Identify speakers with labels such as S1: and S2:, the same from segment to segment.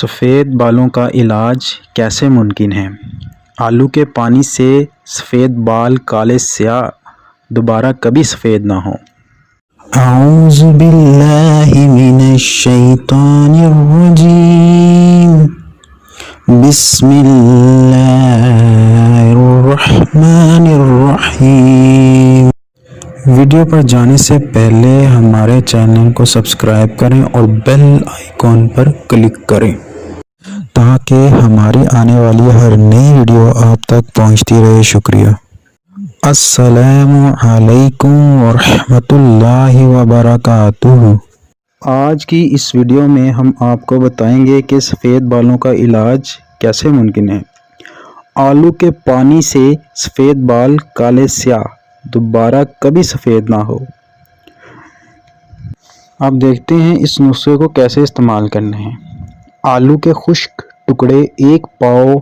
S1: سفید بالوں کا علاج کیسے ممکن ہے؟ آلو کے پانی سے سفید بال کالے سیاہ دوبارہ کبھی سفید نہ ہوں۔
S2: اعوذ باللہ من الشیطان الرجیم، بسم اللہ الرحمن الرحیم۔ ویڈیو پر جانے سے پہلے ہمارے چینل کو سبسکرائب کریں اور بیل آئیکن پر کلک کریں تاکہ ہماری آنے والی ہر نئی ویڈیو آپ تک پہنچتی رہے۔ شکریہ۔ السلام علیکم ورحمۃ اللہ وبرکاتہ۔
S1: آج کی اس ویڈیو میں ہم آپ کو بتائیں گے کہ سفید بالوں کا علاج کیسے ممکن ہے۔ آلو کے پانی سے سفید بال کالے سیاہ دوبارہ کبھی سفید نہ ہو۔ اب دیکھتے ہیں اس نسخے کو کیسے استعمال کرنا ہے۔ آلو کے خشک ٹکڑے ایک پاؤ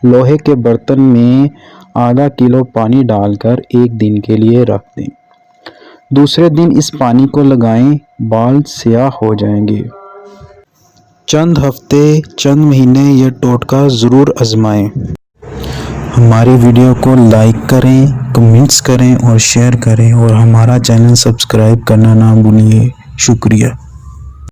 S1: لوہے کے برتن میں آدھا کلو پانی ڈال کر ایک دن کے لیے رکھ دیں۔ دوسرے دن اس پانی کو لگائیں، بال سیاہ ہو جائیں گے۔ چند ہفتے، چند مہینے یہ ٹوٹکا ضرور آزمائیں۔
S2: ہماری ویڈیو کو لائک کریں، کمنٹس کریں اور شیئر کریں اور ہمارا چینل سبسکرائب کرنا نہ بھولیے۔ شکریہ۔